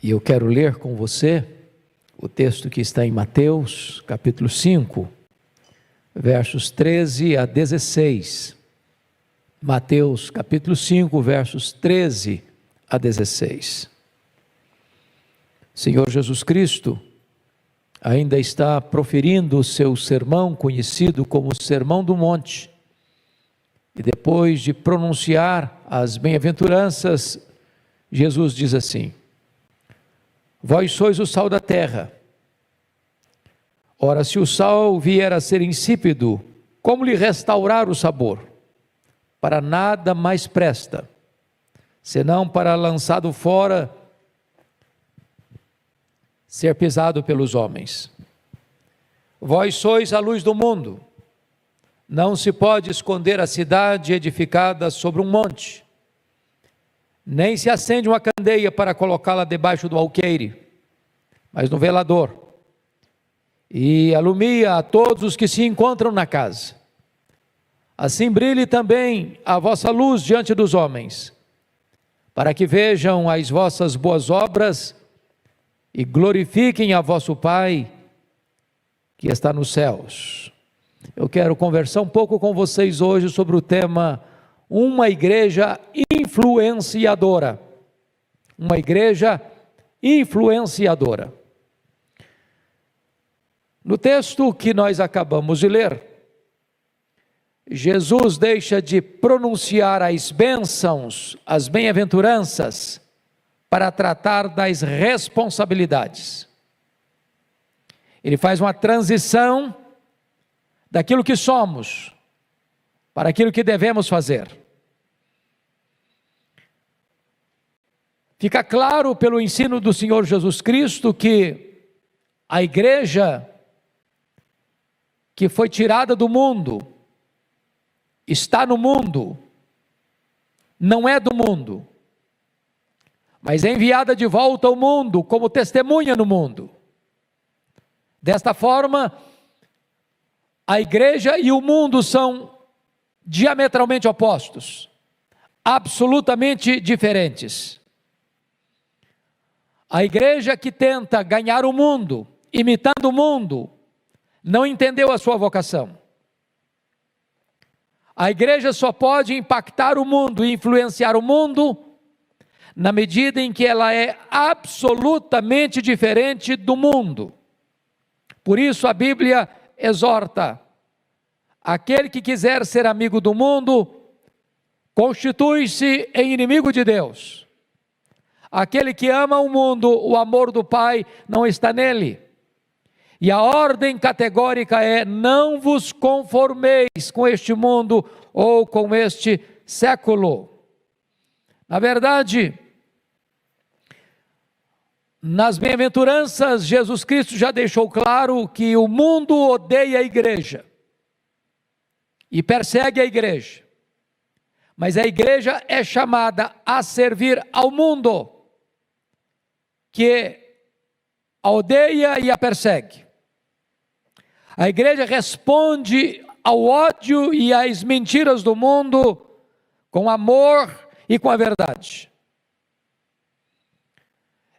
E eu quero ler com você o texto que está em Mateus, capítulo 5, versos 13 a 16. Mateus, capítulo 5, versos 13 a 16. Senhor Jesus Cristo ainda está proferindo o seu sermão, conhecido como Sermão do Monte. E depois de pronunciar as bem-aventuranças, Jesus diz assim: Vós sois o sal da terra. Ora, se o sal vier a ser insípido, como lhe restaurar o sabor? Para nada mais presta, senão para, lançado fora, ser pisado pelos homens. Vós sois a luz do mundo. Não se pode esconder a cidade edificada sobre um monte, nem se acende uma candeia para colocá-la debaixo do alqueire, mas no velador, e alumia a todos os que se encontram na casa. Assim brilhe também a vossa luz diante dos homens, para que vejam as vossas boas obras e glorifiquem a vosso Pai que está nos céus. Eu quero conversar um pouco com vocês hoje sobre o tema uma igreja influenciadora. Uma igreja influenciadora. No texto que nós acabamos de ler, Jesus deixa de pronunciar as bênçãos, as bem-aventuranças, para tratar das responsabilidades. Ele faz uma transição daquilo que somos para aquilo que devemos fazer. Fica claro pelo ensino do Senhor Jesus Cristo que a igreja que foi tirada do mundo, está no mundo, não é do mundo, mas é enviada de volta ao mundo como testemunha no mundo. Desta forma, a igreja e o mundo são diametralmente opostos, absolutamente diferentes. A igreja que tenta ganhar o mundo, imitando o mundo, não entendeu a sua vocação. A igreja só pode impactar o mundo e influenciar o mundo na medida em que ela é absolutamente diferente do mundo. Por isso a Bíblia exorta: aquele que quiser ser amigo do mundo, constitui-se em inimigo de Deus. Aquele que ama o mundo, o amor do Pai não está nele. E a ordem categórica é: não vos conformeis com este mundo ou com este século. Na verdade, nas bem-aventuranças, Jesus Cristo já deixou claro que o mundo odeia a igreja e persegue a igreja, mas a igreja é chamada a servir ao mundo, que a odeia e a persegue. A igreja responde ao ódio e às mentiras do mundo com amor e com a verdade.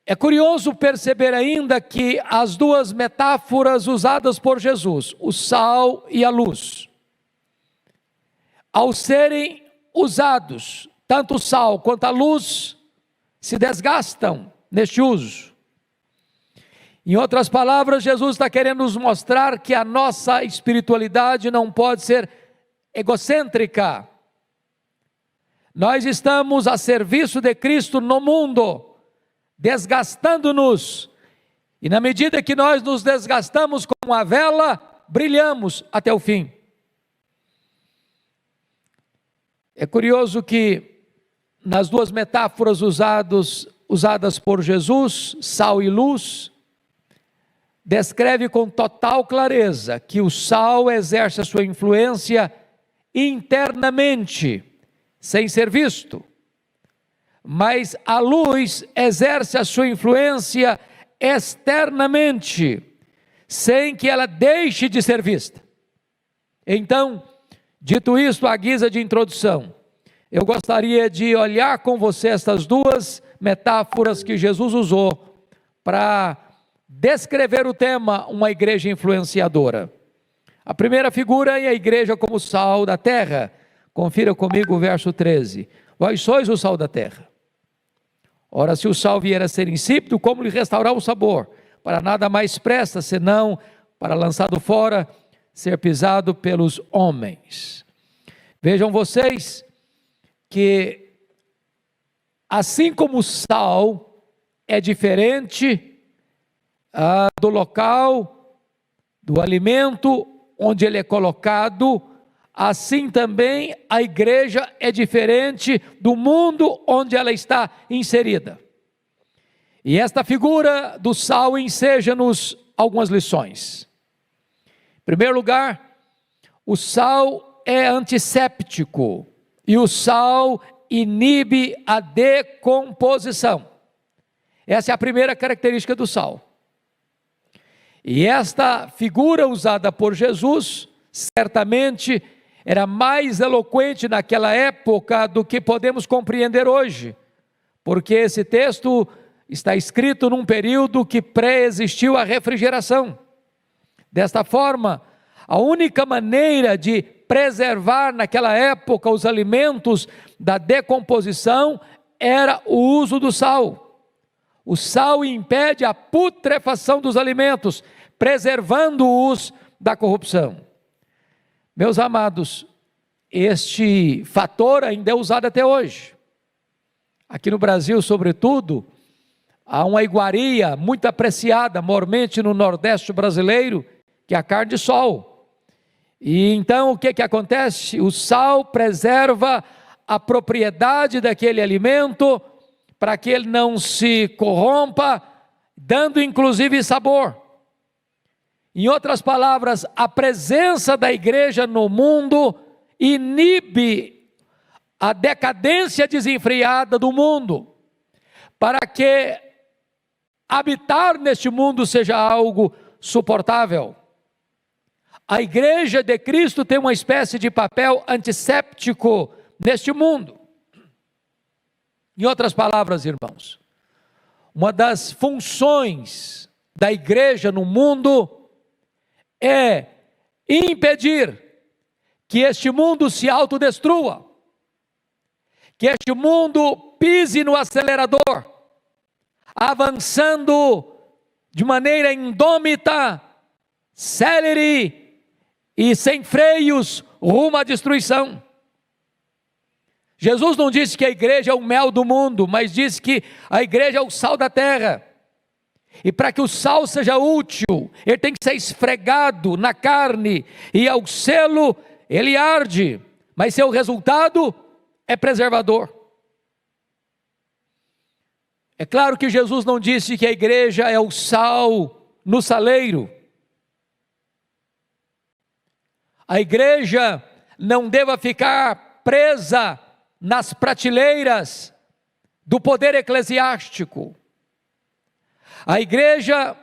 É curioso perceber ainda que as duas metáforas usadas por Jesus, o sal e a luz, ao serem usados, tanto o sal quanto a luz se desgastam neste uso. Em outras palavras, Jesus está querendo nos mostrar que a nossa espiritualidade não pode ser egocêntrica. Nós estamos a serviço de Cristo no mundo, desgastando-nos, e na medida que nós nos desgastamos como a vela, brilhamos até o fim. É curioso que nas duas metáforas usadas por Jesus, sal e luz, descreve com total clareza que o sal exerce a sua influência internamente, sem ser visto, mas a luz exerce a sua influência externamente, sem que ela deixe de ser vista. Então, dito isto à guisa de introdução, eu gostaria de olhar com você estas duas metáforas que Jesus usou para descrever o tema, uma igreja influenciadora. A primeira figura é a igreja como sal da terra. Confira comigo o verso 13. Vós sois o sal da terra. Ora, se o sal vier a ser insípido, como lhe restaurar o sabor? Para nada mais presta, senão para lançado fora, ser pisado pelos homens. Vejam vocês que, assim como o sal é diferente do local, do alimento onde ele é colocado, assim também a igreja é diferente do mundo onde ela está inserida. E esta figura do sal enseja-nos algumas lições. Em primeiro lugar, o sal é antisséptico e o sal inibe a decomposição. Essa é a primeira característica do sal. E esta figura usada por Jesus, certamente, era mais eloquente naquela época do que podemos compreender hoje, porque esse texto está escrito num período que pré-existiu a refrigeração. Desta forma, a única maneira de preservar naquela época os alimentos da decomposição era o uso do sal. O sal impede a putrefação dos alimentos, preservando-os da corrupção. Meus amados, este fator ainda é usado até hoje. Aqui no Brasil, sobretudo, há uma iguaria muito apreciada, mormente no Nordeste brasileiro, que é a carne de sol. E então o que acontece? O sal preserva a propriedade daquele alimento, para que ele não se corrompa, dando inclusive sabor. Em outras palavras, a presença da igreja no mundo inibe a decadência desenfreada do mundo, para que habitar neste mundo seja algo suportável. A igreja de Cristo tem uma espécie de papel antisséptico neste mundo. Em outras palavras, irmãos, uma das funções da igreja no mundo é impedir que este mundo se autodestrua, que este mundo pise no acelerador, avançando de maneira indômita, célere e sem freios rumo à destruição. Jesus não disse que a igreja é o mel do mundo, mas disse que a igreja é o sal da terra. E para que o sal seja útil, ele tem que ser esfregado na carne, e ao selo ele arde, mas seu resultado é preservador. É claro que Jesus não disse que a igreja é o sal no saleiro. A igreja não deva ficar presa nas prateleiras do poder eclesiástico. A igreja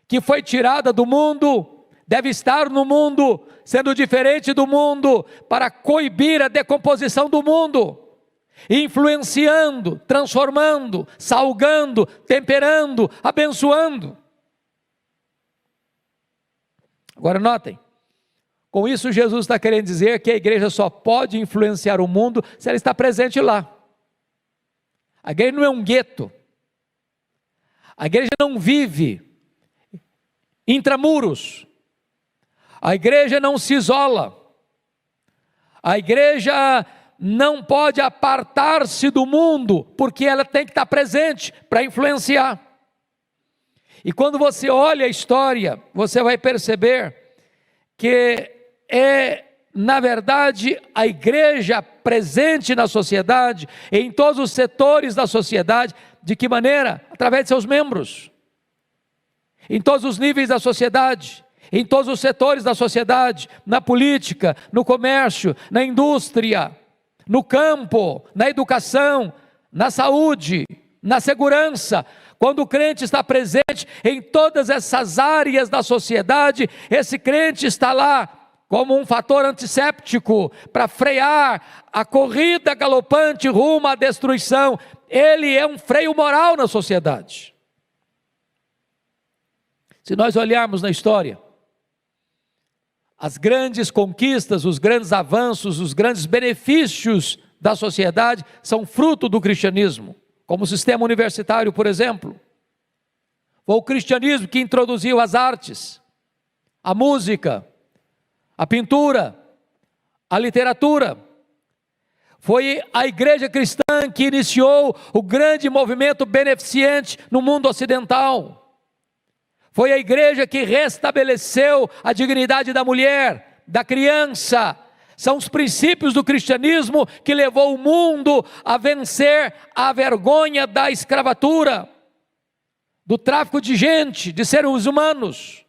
que foi tirada do mundo, deve estar no mundo, sendo diferente do mundo, para coibir a decomposição do mundo, influenciando, transformando, salgando, temperando, abençoando. Agora notem, com isso Jesus está querendo dizer que a igreja só pode influenciar o mundo se ela está presente lá. A igreja não é um gueto. A igreja não vive intramuros. A igreja não se isola. A igreja não pode apartar-se do mundo, porque ela tem que estar presente para influenciar. E quando você olha a história, você vai perceber que na verdade, a igreja presente na sociedade, em todos os setores da sociedade. De que maneira? Através de seus membros, em todos os níveis da sociedade, em todos os setores da sociedade, na política, no comércio, na indústria, no campo, na educação, na saúde, na segurança. Quando o crente está presente em todas essas áreas da sociedade, esse crente está lá como um fator antisséptico para frear a corrida galopante rumo à destruição. Ele é um freio moral na sociedade. Se nós olharmos na história, as grandes conquistas, os grandes avanços, os grandes benefícios da sociedade são fruto do cristianismo, como o sistema universitário, por exemplo. Foi o cristianismo que introduziu as artes, a música, a pintura, a literatura. Foi a igreja cristã que iniciou o grande movimento beneficente no mundo ocidental. Foi a igreja que restabeleceu a dignidade da mulher, da criança. São os princípios do cristianismo que levou o mundo a vencer a vergonha da escravatura, do tráfico de gente, de seres humanos.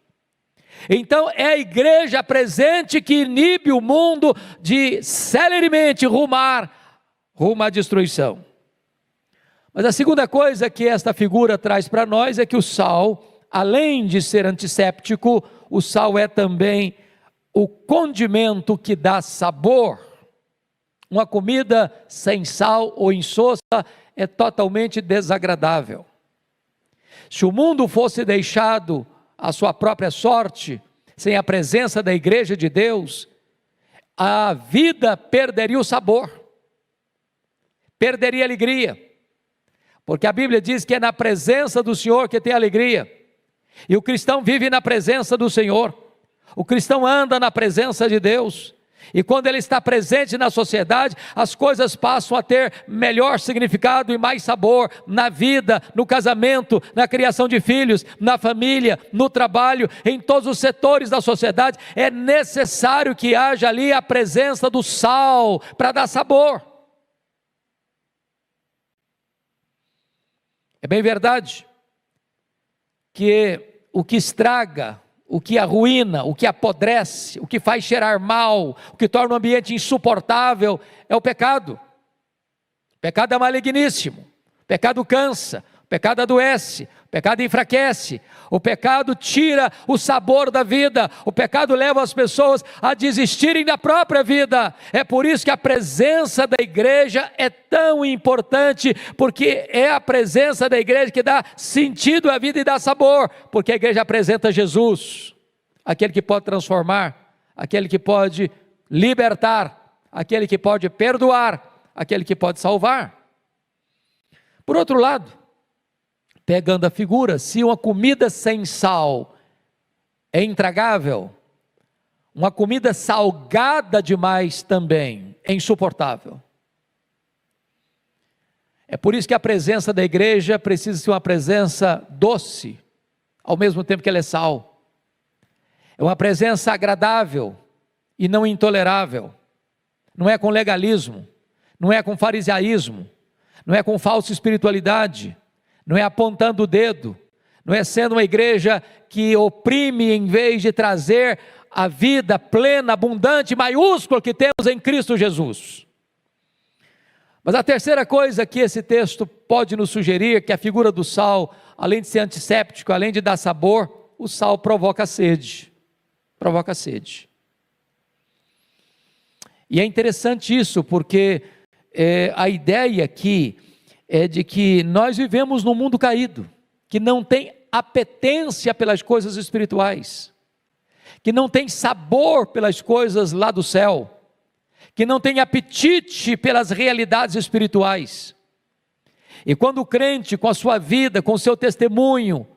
Então é a igreja presente que inibe o mundo de celeremente rumo à destruição. Mas a segunda coisa que esta figura traz para nós é que o sal, além de ser antisséptico, o sal é também o condimento que dá sabor. Uma comida sem sal ou insossa é totalmente desagradável. Se o mundo fosse deixado à sua própria sorte, sem a presença da igreja de Deus, a vida perderia o sabor, perderia a alegria, porque a Bíblia diz que é na presença do Senhor que tem alegria, e o cristão vive na presença do Senhor, o cristão anda na presença de Deus, e quando ele está presente na sociedade, as coisas passam a ter melhor significado e mais sabor na vida, no casamento, na criação de filhos, na família, no trabalho, em todos os setores da sociedade. É necessário que haja ali a presença do sal para dar sabor. É bem verdade que o que estraga, o que arruína, o que apodrece, o que faz cheirar mal, o que torna o ambiente insuportável, é o pecado. O pecado é maligníssimo, o pecado cansa, o pecado adoece, o pecado enfraquece, o pecado tira o sabor da vida, o pecado leva as pessoas a desistirem da própria vida. É por isso que a presença da igreja é tão importante, porque é a presença da igreja que dá sentido à vida e dá sabor, porque a igreja apresenta Jesus, aquele que pode transformar, aquele que pode libertar, aquele que pode perdoar, aquele que pode salvar. Por outro lado, pegando a figura, se uma comida sem sal é intragável, uma comida salgada demais também é insuportável. É por isso que a presença da igreja precisa ser uma presença doce, ao mesmo tempo que ela é sal. É uma presença agradável e não intolerável. Não é com legalismo, não é com farisaísmo, não é com falsa espiritualidade, não é apontando o dedo, não é sendo uma igreja que oprime em vez de trazer a vida plena, abundante, maiúscula que temos em Cristo Jesus. Mas a terceira coisa que esse texto pode nos sugerir, que a figura do sal, além de ser antisséptico, além de dar sabor, o sal provoca sede. Provoca sede. E é interessante isso, porque a ideia aqui é de que nós vivemos num mundo caído, que não tem apetência pelas coisas espirituais, que não tem sabor pelas coisas lá do céu, que não tem apetite pelas realidades espirituais. E quando o crente, com a sua vida, com o seu testemunho,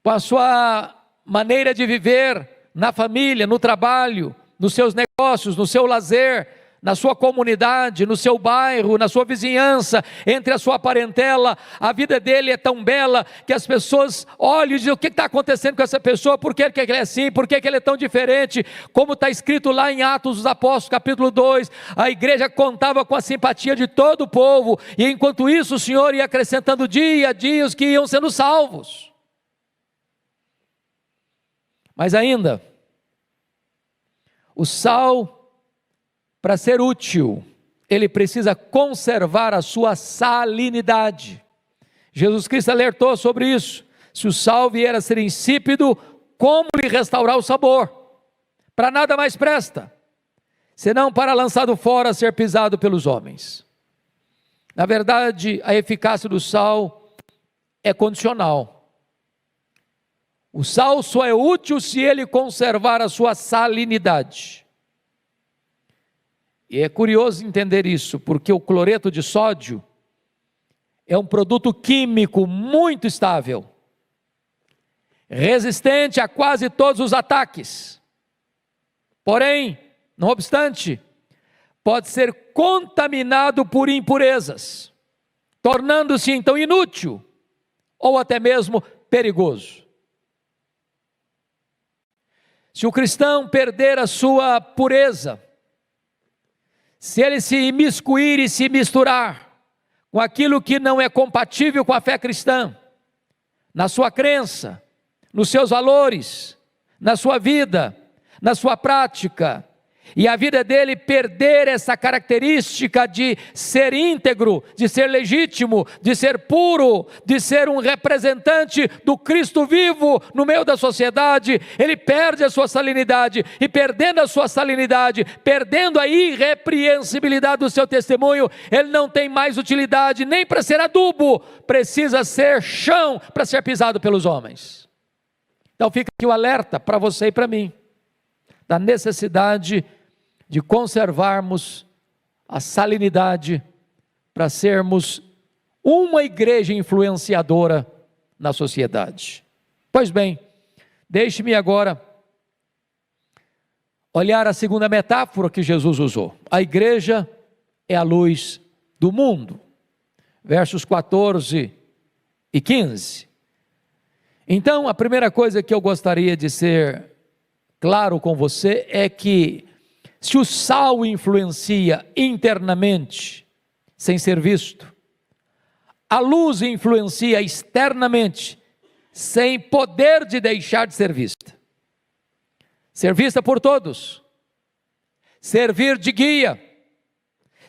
com a sua maneira de viver na família, no trabalho, nos seus negócios, no seu lazer, na sua comunidade, no seu bairro, na sua vizinhança, entre a sua parentela, a vida dele é tão bela que as pessoas olham e dizem: o que está acontecendo com essa pessoa? Por que ele é assim? Por que ele é tão diferente? Como está escrito lá em Atos dos Apóstolos, capítulo 2, a igreja contava com a simpatia de todo o povo, e enquanto isso o Senhor ia acrescentando dia a dia os que iam sendo salvos. Mas ainda, o sal, para ser útil, ele precisa conservar a sua salinidade. Jesus Cristo alertou sobre isso. Se o sal vier a ser insípido, como lhe restaurar o sabor? Para nada mais presta, senão para lançado fora, ser pisado pelos homens. Na verdade, a eficácia do sal é condicional. O sal só é útil se ele conservar a sua salinidade. E é curioso entender isso, porque o cloreto de sódio é um produto químico muito estável, resistente a quase todos os ataques. Porém, não obstante, pode ser contaminado por impurezas, tornando-se então inútil ou até mesmo perigoso. Se o cristão perder a sua pureza, se ele se imiscuir e se misturar com aquilo que não é compatível com a fé cristã, na sua crença, nos seus valores, na sua vida, na sua prática, e a vida dele perder essa característica de ser íntegro, de ser legítimo, de ser puro, de ser um representante do Cristo vivo no meio da sociedade, ele perde a sua salinidade, e perdendo a sua salinidade, perdendo a irrepreensibilidade do seu testemunho, ele não tem mais utilidade nem para ser adubo, precisa ser chão para ser pisado pelos homens. Então fica aqui o alerta para você e para mim, da necessidade de conservarmos a salinidade para sermos uma igreja influenciadora na sociedade. Pois bem, deixe-me agora olhar a segunda metáfora que Jesus usou. A igreja é a luz do mundo. Versos 14 e 15. Então, a primeira coisa que eu gostaria de ser claro com você é que se o sal influencia internamente, sem ser visto, a luz influencia externamente, sem poder de deixar de ser vista. Ser vista por todos, servir de guia,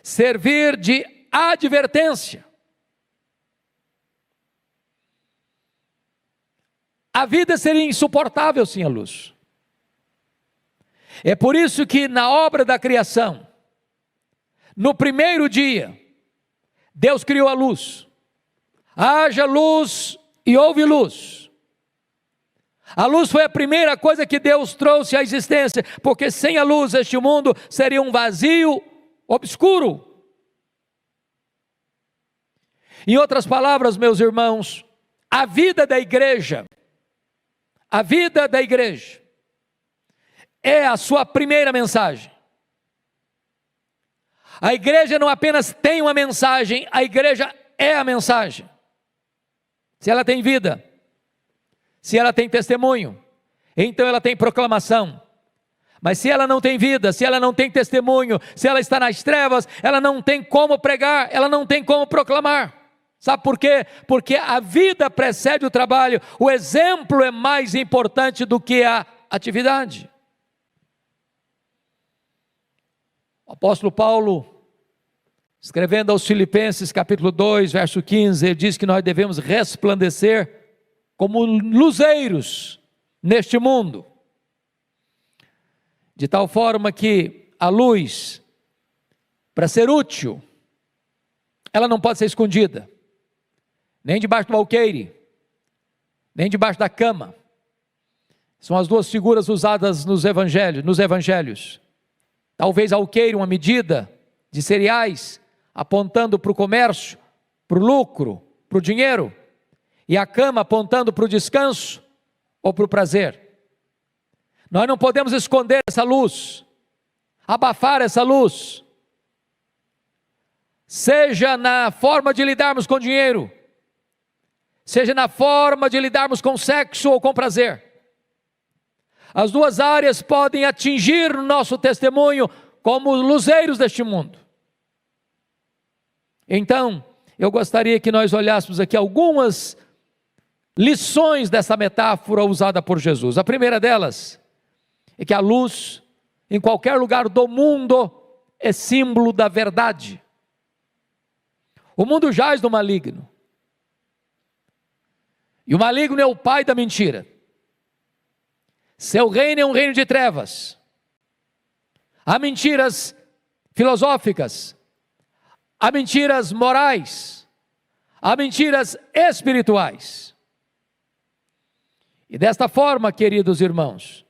servir de advertência. A vida seria insuportável sem a luz. É por isso que na obra da criação, no primeiro dia, Deus criou a luz. Haja luz e houve luz. A luz foi a primeira coisa que Deus trouxe à existência, porque sem a luz este mundo seria um vazio obscuro. Em outras palavras, meus irmãos, a vida da igreja é a sua primeira mensagem. A igreja não apenas tem uma mensagem, a igreja é a mensagem. Se ela tem vida, se ela tem testemunho, então ela tem proclamação. Mas se ela não tem vida, se ela não tem testemunho, se ela está nas trevas, ela não tem como pregar, ela não tem como proclamar. Sabe por quê? Porque a vida precede o trabalho, o exemplo é mais importante do que a atividade. O apóstolo Paulo, escrevendo aos Filipenses capítulo 2, verso 15, ele diz que nós devemos resplandecer como luzeiros neste mundo, de tal forma que a luz, para ser útil, ela não pode ser escondida, nem debaixo do alqueire, nem debaixo da cama. São as duas figuras usadas nos evangelhos. Talvez alqueire, uma medida de cereais, apontando para o comércio, para o lucro, para o dinheiro, e a cama apontando para o descanso ou para o prazer. Nós não podemos esconder essa luz, abafar essa luz, seja na forma de lidarmos com dinheiro, seja na forma de lidarmos com sexo ou com prazer. As duas áreas podem atingir o nosso testemunho como luzeiros deste mundo. Então, eu gostaria que nós olhássemos aqui algumas lições dessa metáfora usada por Jesus. A primeira delas é que a luz, em qualquer lugar do mundo, é símbolo da verdade. O mundo jaz no maligno. E o maligno é o pai da mentira. Seu reino é um reino de trevas. Há mentiras filosóficas, há mentiras morais, há mentiras espirituais. E desta forma, queridos irmãos,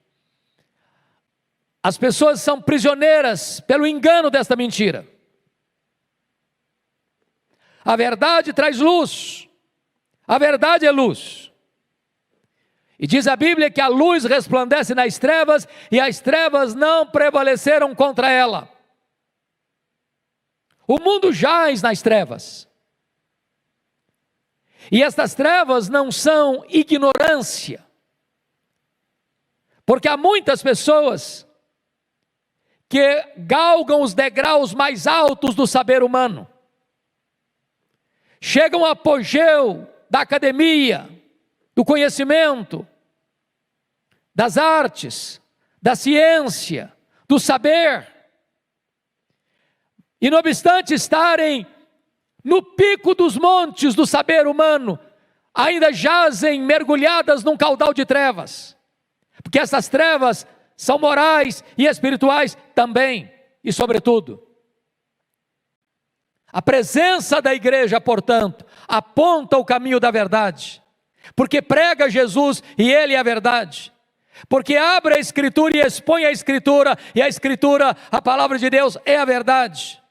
as pessoas são prisioneiras pelo engano desta mentira. A verdade traz luz, a verdade é luz. E diz a Bíblia que a luz resplandece nas trevas e as trevas não prevaleceram contra ela. O mundo jaz nas trevas. E estas trevas não são ignorância, porque há muitas pessoas que galgam os degraus mais altos do saber humano, chegam ao apogeu da academia, do conhecimento, das artes, da ciência, do saber, e não obstante estarem no pico dos montes do saber humano, ainda jazem mergulhadas num caudal de trevas, porque essas trevas são morais e espirituais também, e sobretudo, a presença da igreja, portanto, aponta o caminho da verdade, porque prega Jesus e Ele é a verdade, porque abre a Escritura e expõe a Escritura, e a Escritura, a palavra de Deus, é a verdade.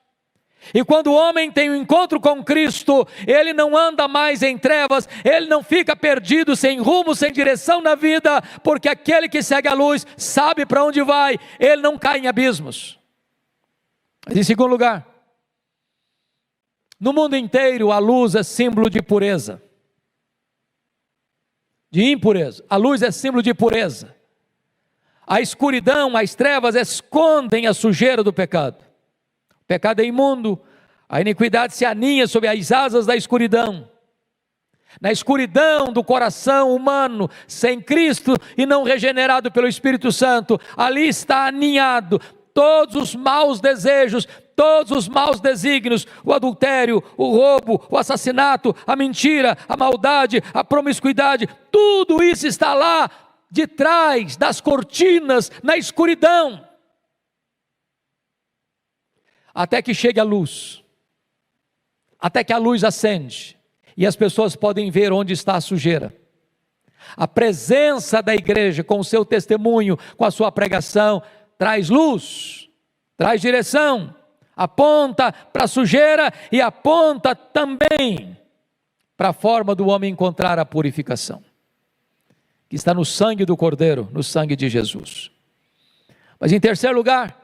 E quando o homem tem um encontro com Cristo, ele não anda mais em trevas, ele não fica perdido, sem rumo, sem direção na vida, porque aquele que segue a luz sabe para onde vai, ele não cai em abismos. Mas em segundo lugar, no mundo inteiro a luz é símbolo de pureza, de impureza. A luz é símbolo de pureza. A escuridão, as trevas escondem a sujeira do pecado. O pecado é imundo, a iniquidade se aninha sob as asas da escuridão. Na escuridão do coração humano, sem Cristo e não regenerado pelo Espírito Santo, ali está aninhado todos os maus desejos, todos os maus desígnios, o adultério, o roubo, o assassinato, a mentira, a maldade, a promiscuidade, tudo isso está lá de trás das cortinas, na escuridão. Até que chegue a luz, até que a luz acende, e as pessoas podem ver onde está a sujeira. A presença da igreja, com o seu testemunho, com a sua pregação, traz luz, traz direção, aponta para a sujeira e aponta também para a forma do homem encontrar a purificação, que está no sangue do Cordeiro, no sangue de Jesus. Mas em terceiro lugar,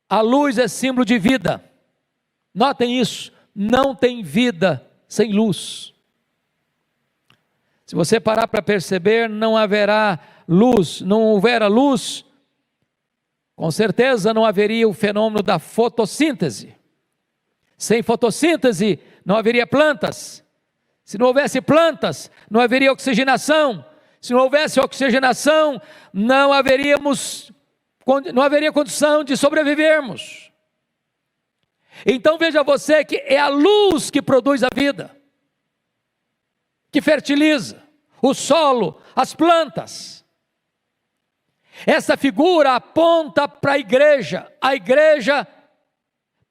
a luz é símbolo de vida. Notem isso, não tem vida sem luz. Se você parar para perceber, não haverá luz, não houver a luz, com certeza não haveria o fenômeno da fotossíntese. Sem fotossíntese não haveria plantas. Se não houvesse plantas, não haveria oxigenação. Se não houvesse oxigenação, não haveria condição de sobrevivermos. Então veja você que é a luz que produz a vida, que fertiliza o solo, as plantas. Essa figura aponta para a igreja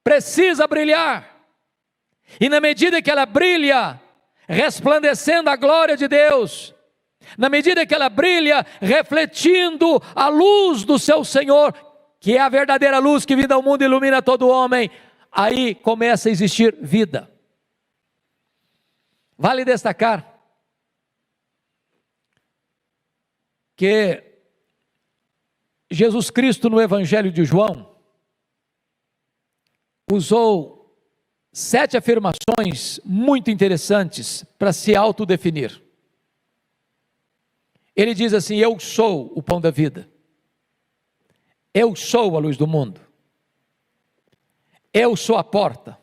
precisa brilhar, e na medida que ela brilha, resplandecendo a glória de Deus, na medida que ela brilha, refletindo a luz do seu Senhor, que é a verdadeira luz que vindo ao mundo ilumina todo homem, aí começa a existir vida. Vale destacar que Jesus Cristo no Evangelho de João usou 7 afirmações muito interessantes para se autodefinir. Ele diz assim: eu sou o pão da vida, eu sou a luz do mundo, eu sou a porta,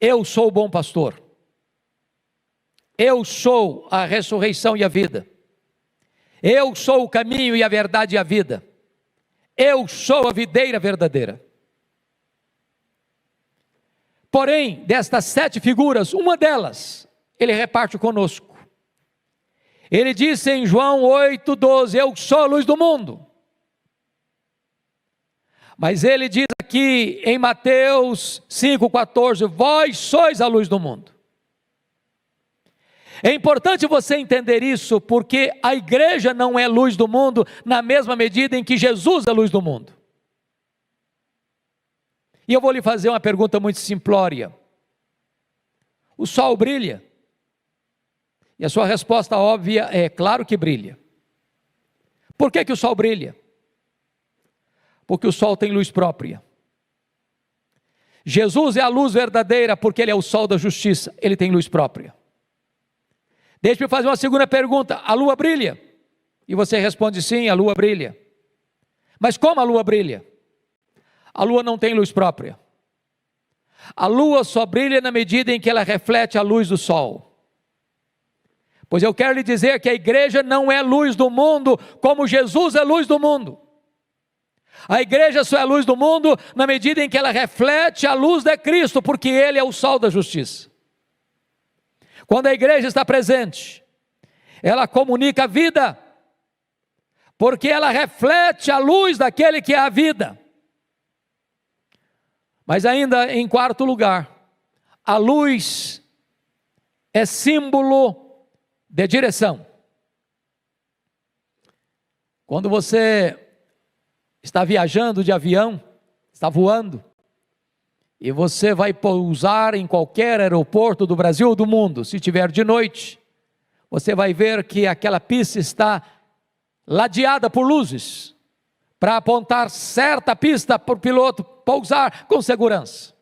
eu sou o bom pastor, eu sou a ressurreição e a vida, eu sou o caminho e a verdade e a vida, eu sou a videira verdadeira. Porém, destas 7 figuras, uma delas, ele reparte conosco. Ele disse em João 8,12, eu sou a luz do mundo. Mas ele diz aqui em Mateus 5,14, vós sois a luz do mundo. É importante você entender isso, porque a igreja não é luz do mundo na mesma medida em que Jesus é luz do mundo. E eu vou lhe fazer uma pergunta muito simplória. O sol brilha? E a sua resposta óbvia é: claro que brilha. Por que o sol brilha? Porque o sol tem luz própria. Jesus é a luz verdadeira porque Ele é o sol da justiça, Ele tem luz própria. Deixe-me fazer uma segunda pergunta: a lua brilha? E você responde sim, a lua brilha. Mas como a lua brilha? A lua não tem luz própria. A lua só brilha na medida em que ela reflete a luz do sol. Pois eu quero lhe dizer que a igreja não é luz do mundo, como Jesus é luz do mundo. A igreja só é luz do mundo na medida em que ela reflete a luz de Cristo, porque Ele é o sol da justiça. Quando a igreja está presente, ela comunica a vida, porque ela reflete a luz daquele que é a vida. Mas ainda em quarto lugar, a luz é símbolo de direção. Quando você está viajando de avião, está voando, e você vai pousar em qualquer aeroporto do Brasil ou do mundo, se tiver de noite, você vai ver que aquela pista está ladeada por luzes, para apontar certa pista para o piloto pousar com segurança.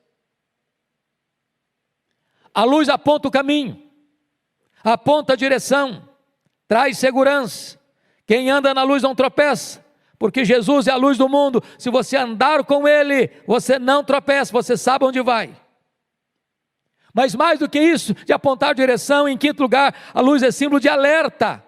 A luz aponta o caminho, aponta a direção, traz segurança. Quem anda na luz não tropeça, porque Jesus é a luz do mundo. Se você andar com Ele, você não tropeça, você sabe onde vai. Mas mais do que isso, de apontar direção, em quinto lugar, a luz é símbolo de alerta.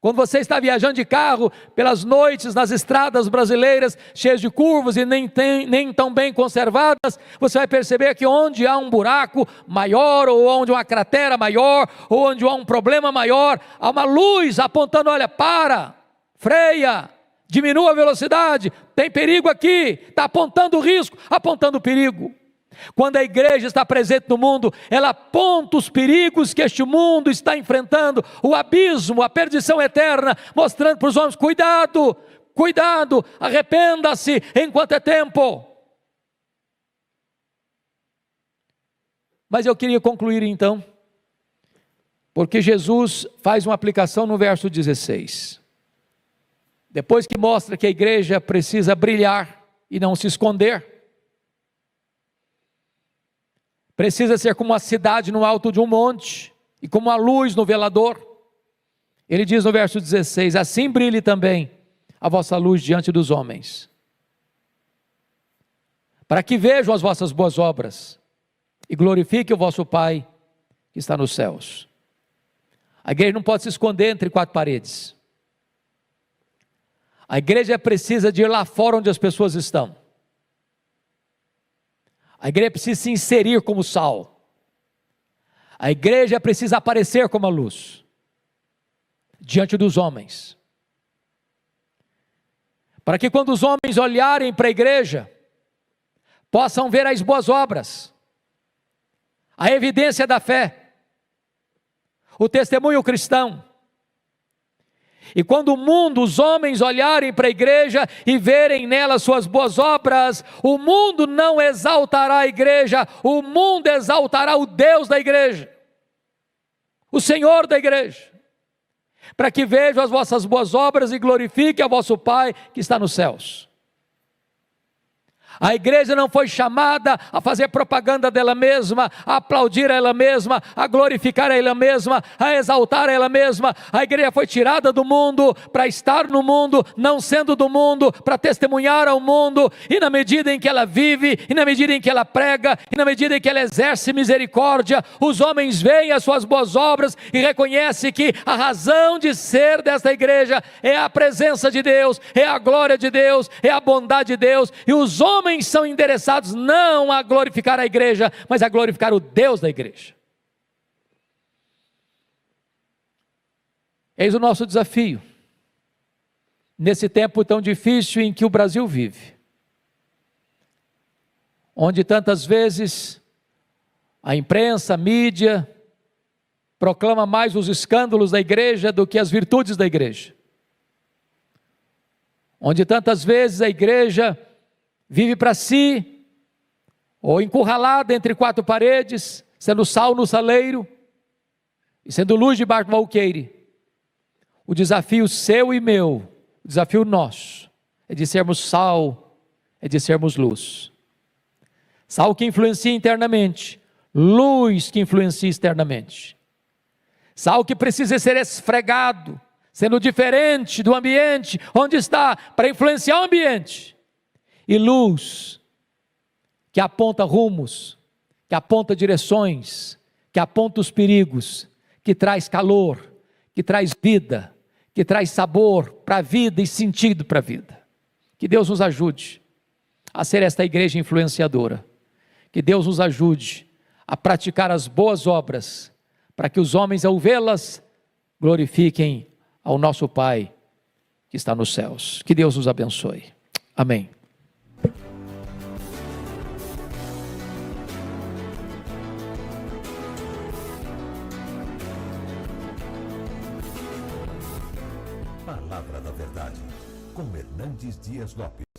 Quando você está viajando de carro pelas noites nas estradas brasileiras, cheias de curvas e nem tão bem conservadas, você vai perceber que onde há um buraco maior, ou onde há uma cratera maior, ou onde há um problema maior, há uma luz apontando: olha, para, freia, diminua a velocidade, tem perigo aqui, está apontando o risco, apontando o perigo. Quando a igreja está presente no mundo, ela aponta os perigos que este mundo está enfrentando, o abismo, a perdição eterna, mostrando para os homens: cuidado, cuidado, arrependa-se enquanto é tempo. Mas eu queria concluir então, porque Jesus faz uma aplicação no verso 16. Depois que mostra que a igreja precisa brilhar e não se esconder, precisa ser como uma cidade no alto de um monte, e como a luz no velador. Ele diz no verso 16: assim brilhe também a vossa luz diante dos homens, para que vejam as vossas boas obras, e glorifiquem o vosso Pai que está nos céus. A igreja não pode se esconder entre quatro paredes. A igreja precisa de ir lá fora onde as pessoas estão. A igreja precisa se inserir como sal. A igreja precisa aparecer como a luz diante dos homens, para que quando os homens olharem para a igreja, possam ver as boas obras, a evidência da fé, o testemunho cristão. E quando o mundo, os homens olharem para a igreja e verem nela suas boas obras, o mundo não exaltará a igreja, o mundo exaltará o Deus da igreja, o Senhor da igreja, para que vejam as vossas boas obras e glorifiquem a vosso Pai que está nos céus. A igreja não foi chamada a fazer propaganda dela mesma, a aplaudir a ela mesma, a glorificar a ela mesma, a exaltar a ela mesma. A igreja foi tirada do mundo para estar no mundo, não sendo do mundo, para testemunhar ao mundo. E na medida em que ela vive, e na medida em que ela prega, e na medida em que ela exerce misericórdia, os homens veem as suas boas obras e reconhecem que a razão de ser desta igreja é a presença de Deus, é a glória de Deus, é a bondade de Deus. E os homens são endereçados não a glorificar a igreja, mas a glorificar o Deus da igreja. Eis o nosso desafio, nesse tempo tão difícil em que o Brasil vive, onde tantas vezes a imprensa, a mídia, proclama mais os escândalos da igreja do que as virtudes da igreja. Onde tantas vezes a igreja vive para si, ou encurralada entre quatro paredes, sendo sal no saleiro e sendo luz debaixo do alqueire. O desafio seu e meu, o desafio nosso, é de sermos sal, é de sermos luz. Sal que influencia internamente, luz que influencia externamente. Sal que precisa ser esfregado, sendo diferente do ambiente onde está, para influenciar o ambiente. E luz que aponta rumos, que aponta direções, que aponta os perigos, que traz calor, que traz vida, que traz sabor para a vida e sentido para a vida. Que Deus nos ajude a ser esta igreja influenciadora. Que Deus nos ajude a praticar as boas obras, para que os homens, ao vê-las, glorifiquem ao nosso Pai que está nos céus. Que Deus nos abençoe. Amém. Palavra da Verdade, com Hernandes Dias Lopes.